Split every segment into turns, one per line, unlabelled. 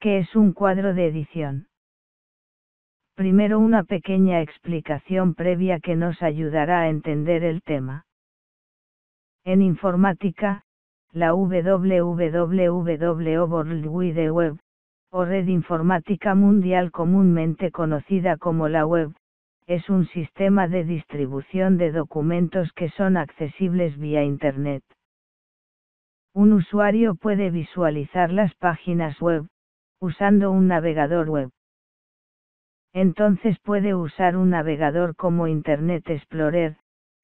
¿Qué es un cuadro de edición? Primero una pequeña explicación previa que nos ayudará a entender el tema. En informática, la WWW o World Wide Web, o Red Informática Mundial comúnmente conocida como la web, es un sistema de distribución de documentos que son accesibles vía Internet. Un usuario puede visualizar las páginas web, usando un navegador web. Entonces puede usar un navegador como Internet Explorer,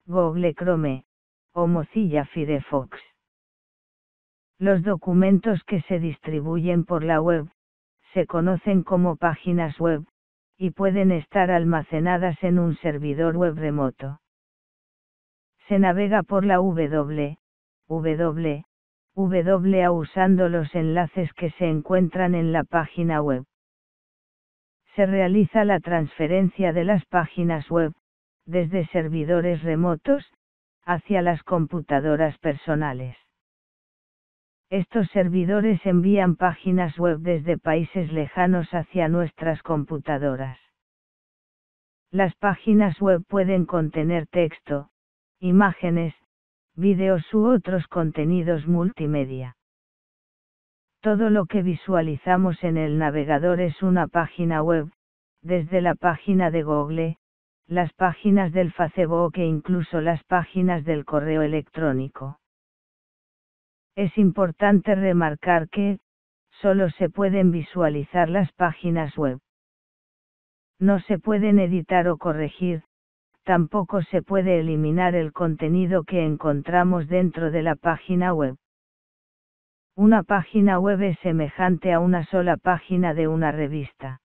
Google Chrome, o Mozilla Firefox. Los documentos que se distribuyen por la web, se conocen como páginas web, y pueden estar almacenadas en un servidor web remoto. Se navega por la www usando los enlaces que se encuentran en la página web. Se realiza la transferencia de las páginas web, desde servidores remotos, hacia las computadoras personales. Estos servidores envían páginas web desde países lejanos hacia nuestras computadoras. Las páginas web pueden contener texto, imágenes, vídeos u otros contenidos multimedia. Todo lo que visualizamos en el navegador es una página web, desde la página de Google, las páginas del Facebook e incluso las páginas del correo electrónico. Es importante remarcar que, solo se pueden visualizar las páginas web. No se pueden editar o corregir, tampoco se puede eliminar el contenido que encontramos dentro de la página web. Una página web es semejante a una sola página de una revista.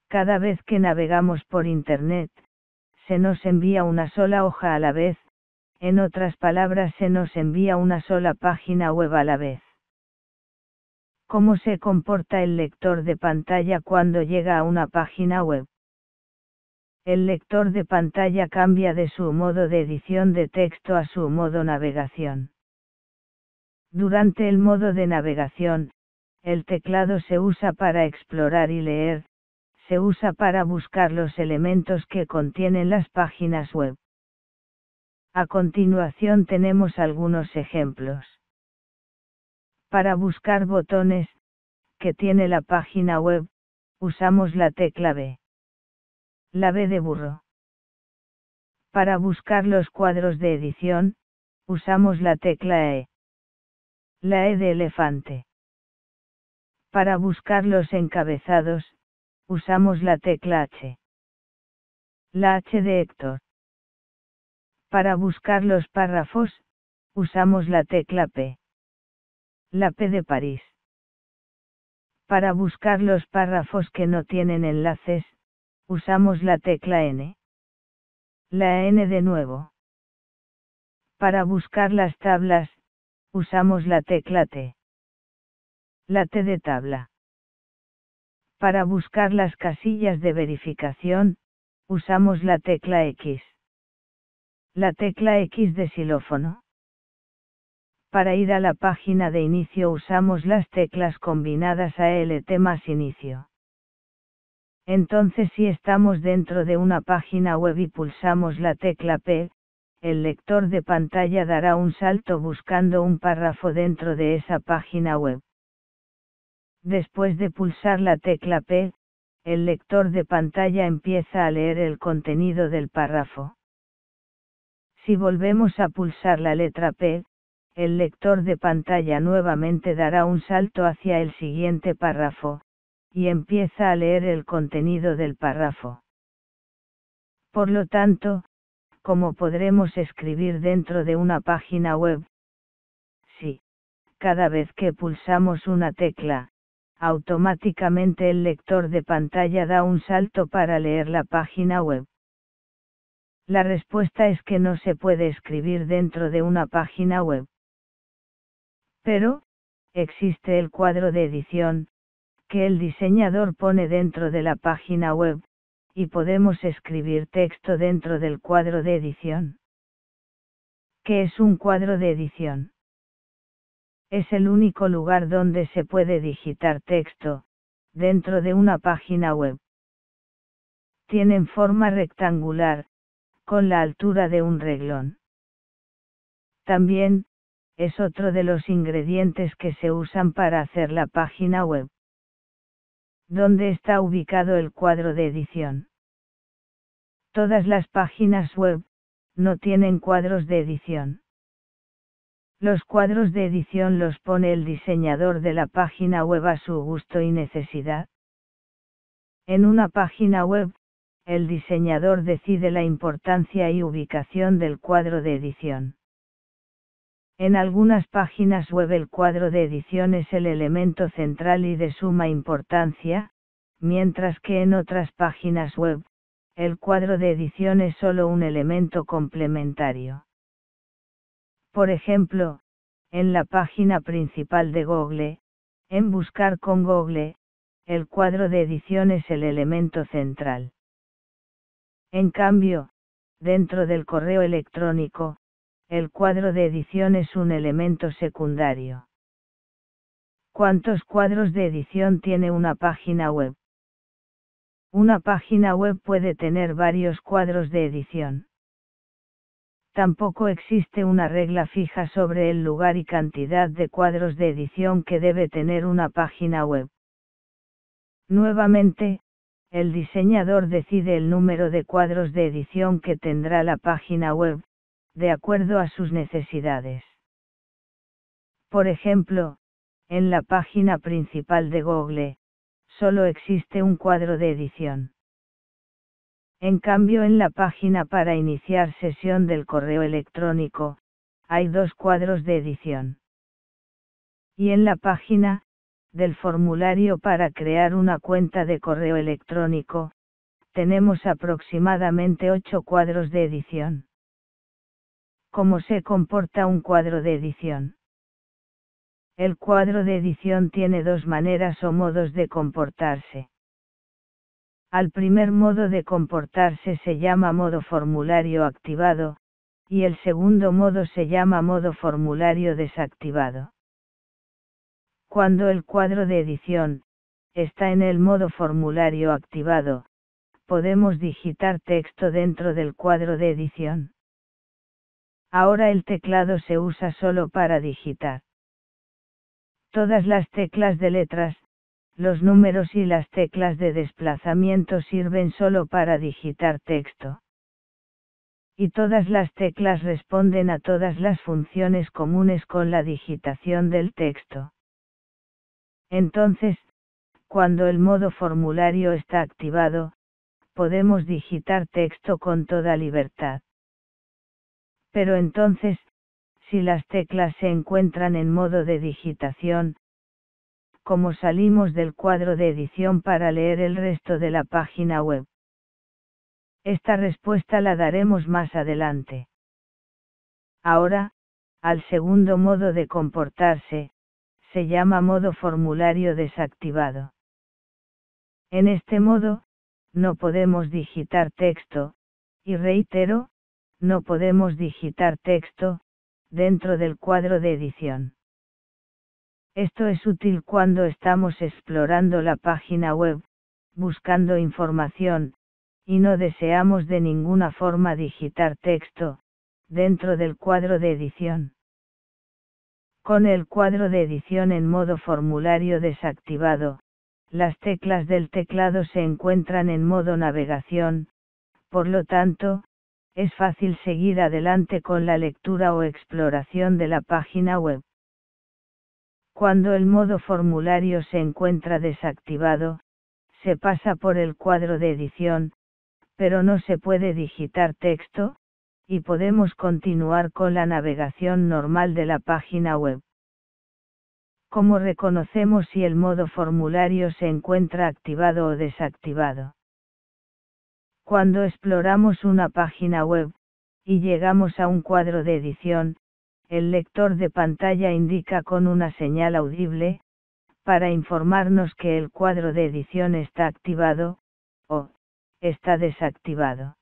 Cada vez que navegamos por Internet, se nos envía una sola hoja a la vez, en otras palabras se nos envía una sola página web a la vez. ¿Cómo se comporta el lector de pantalla cuando llega a una página web? El lector de pantalla cambia de su modo de edición de texto a su modo navegación. Durante el modo de navegación, el teclado se usa para explorar y leer, se usa para buscar los elementos que contienen las páginas web. A continuación tenemos algunos ejemplos. Para buscar botones, que tiene la página web, usamos la tecla B. La B de burro. Para buscar los cuadros de edición, usamos la tecla E. La E de elefante. Para buscar los encabezados, usamos la tecla H. La H de Héctor. Para buscar los párrafos, usamos la tecla P. La P de París. Para buscar los párrafos que no tienen enlaces, usamos la tecla N. La N de nuevo. Para buscar las tablas, usamos la tecla T. La T de tabla. Para buscar las casillas de verificación, usamos la tecla X. La tecla X de xilófono. Para ir a la página de inicio usamos las teclas combinadas ALT más inicio. Entonces si estamos dentro de una página web y pulsamos la tecla P, el lector de pantalla dará un salto buscando un párrafo dentro de esa página web. Después de pulsar la tecla P, el lector de pantalla empieza a leer el contenido del párrafo. Si volvemos a pulsar la letra P, el lector de pantalla nuevamente dará un salto hacia el siguiente párrafo, y empieza a leer el contenido del párrafo. Por lo tanto, ¿cómo podremos escribir dentro de una página web? Sí, cada vez que pulsamos una tecla, automáticamente el lector de pantalla da un salto para leer la página web. La respuesta es que no se puede escribir dentro de una página web. Pero, existe el cuadro de edición, que el diseñador pone dentro de la página web, y podemos escribir texto dentro del cuadro de edición. ¿Qué es un cuadro de edición? Es el único lugar donde se puede digitar texto, dentro de una página web. Tienen forma rectangular, con la altura de un reglón. También, es otro de los ingredientes que se usan para hacer la página web. ¿Dónde está ubicado el cuadro de edición? Todas las páginas web no tienen cuadros de edición. Los cuadros de edición los pone el diseñador de la página web a su gusto y necesidad. En una página web, el diseñador decide la importancia y ubicación del cuadro de edición. En algunas páginas web el cuadro de edición es el elemento central y de suma importancia, mientras que en otras páginas web, el cuadro de edición es solo un elemento complementario. Por ejemplo, en la página principal de Google, en Buscar con Google, el cuadro de edición es el elemento central. En cambio, dentro del correo electrónico, el cuadro de edición es un elemento secundario. ¿Cuántos cuadros de edición tiene una página web? Una página web puede tener varios cuadros de edición. Tampoco existe una regla fija sobre el lugar y cantidad de cuadros de edición que debe tener una página web. Nuevamente, el diseñador decide el número de cuadros de edición que tendrá la página web, de acuerdo a sus necesidades. Por ejemplo, en la página principal de Google, solo existe un cuadro de edición. En cambio, en la página para iniciar sesión del correo electrónico, hay 2 cuadros de edición. Y en la página del formulario para crear una cuenta de correo electrónico, tenemos aproximadamente 8 cuadros de edición. ¿Cómo se comporta un cuadro de edición? El cuadro de edición tiene 2 maneras o modos de comportarse. Al primer modo de comportarse se llama modo formulario activado, y el segundo modo se llama modo formulario desactivado. Cuando el cuadro de edición está en el modo formulario activado, podemos digitar texto dentro del cuadro de edición. Ahora el teclado se usa solo para digitar. Todas las teclas de letras, los números y las teclas de desplazamiento sirven solo para digitar texto. Y todas las teclas responden a todas las funciones comunes con la digitación del texto. Entonces, cuando el modo formulario está activado, podemos digitar texto con toda libertad. Pero entonces, si las teclas se encuentran en modo de digitación, ¿cómo salimos del cuadro de edición para leer el resto de la página web? Esta respuesta la daremos más adelante. Ahora, al segundo modo de comportarse, se llama modo formulario desactivado. En este modo, no podemos digitar texto, y reitero, no podemos digitar texto, dentro del cuadro de edición. Esto es útil cuando estamos explorando la página web, buscando información, y no deseamos de ninguna forma digitar texto, dentro del cuadro de edición. Con el cuadro de edición en modo formulario desactivado, las teclas del teclado se encuentran en modo navegación, por lo tanto, es fácil seguir adelante con la lectura o exploración de la página web. Cuando el modo formulario se encuentra desactivado, se pasa por el cuadro de edición, pero no se puede digitar texto, y podemos continuar con la navegación normal de la página web. ¿Cómo reconocemos si el modo formulario se encuentra activado o desactivado? Cuando exploramos una página web, y llegamos a un cuadro de edición, el lector de pantalla indica con una señal audible, para informarnos que el cuadro de edición está activado, o está desactivado.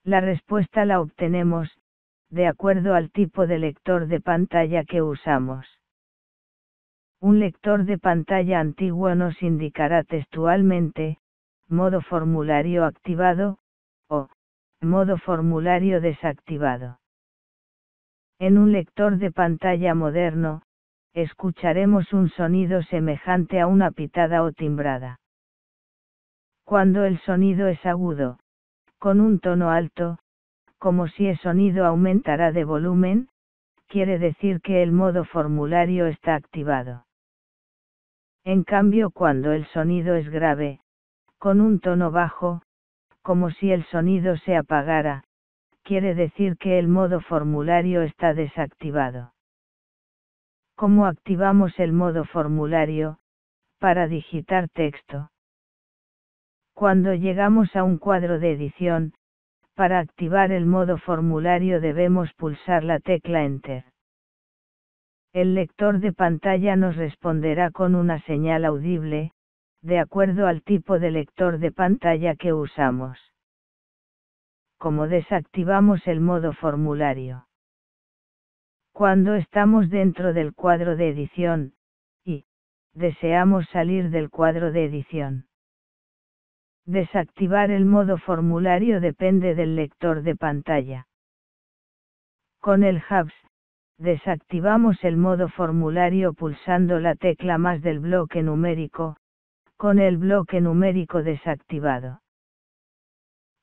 La respuesta la obtenemos, de acuerdo al tipo de lector de pantalla que usamos. Un lector de pantalla antiguo nos indicará textualmente, modo formulario activado, o, modo formulario desactivado. En un lector de pantalla moderno, escucharemos un sonido semejante a una pitada o timbrada. Cuando el sonido es agudo, con un tono alto, como si el sonido aumentara de volumen, quiere decir que el modo formulario está activado. En cambio, cuando el sonido es grave, con un tono bajo, como si el sonido se apagara, quiere decir que el modo formulario está desactivado. ¿Cómo activamos el modo formulario? Para digitar texto. Cuando llegamos a un cuadro de edición, para activar el modo formulario debemos pulsar la tecla Enter. El lector de pantalla nos responderá con una señal audible, de acuerdo al tipo de lector de pantalla que usamos. ¿Cómo desactivamos el modo formulario? Cuando estamos dentro del cuadro de edición, y deseamos salir del cuadro de edición. Desactivar el modo formulario depende del lector de pantalla. Con el Hubs, desactivamos el modo formulario pulsando la tecla más del bloque numérico, con el bloque numérico desactivado.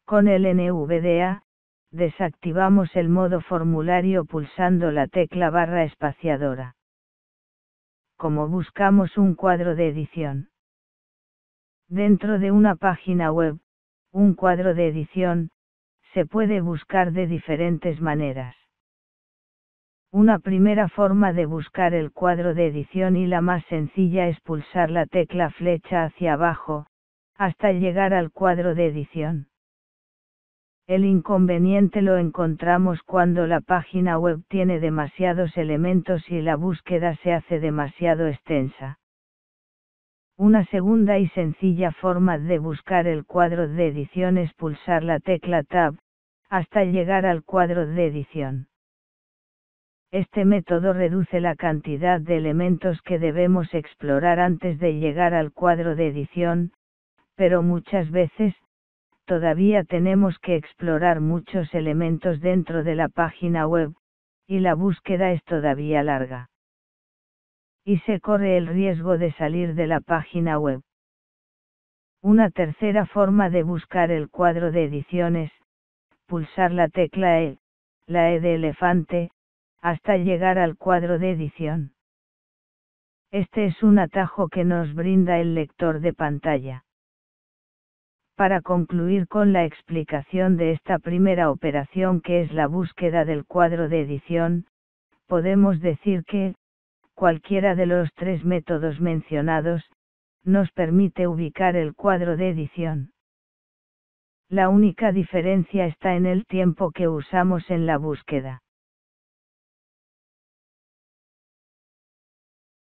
Con el NVDA, desactivamos el modo formulario pulsando la tecla barra espaciadora. ¿Cómo buscamos un cuadro de edición? Dentro de una página web, un cuadro de edición, se puede buscar de diferentes maneras. Una primera forma de buscar el cuadro de edición y la más sencilla es pulsar la tecla flecha hacia abajo, hasta llegar al cuadro de edición. El inconveniente lo encontramos cuando la página web tiene demasiados elementos y la búsqueda se hace demasiado extensa. Una segunda y sencilla forma de buscar el cuadro de edición es pulsar la tecla Tab, hasta llegar al cuadro de edición. Este método reduce la cantidad de elementos que debemos explorar antes de llegar al cuadro de edición, pero muchas veces, todavía tenemos que explorar muchos elementos dentro de la página web, y la búsqueda es todavía larga. Y se corre el riesgo de salir de la página web. Una tercera forma de buscar el cuadro de edición es pulsar la tecla E, la E de elefante, hasta llegar al cuadro de edición. Este es un atajo que nos brinda el lector de pantalla. Para concluir con la explicación de esta primera operación que es la búsqueda del cuadro de edición, podemos decir que, cualquiera de los tres métodos mencionados, nos permite ubicar el cuadro de edición. La única diferencia está en el tiempo que usamos en la búsqueda.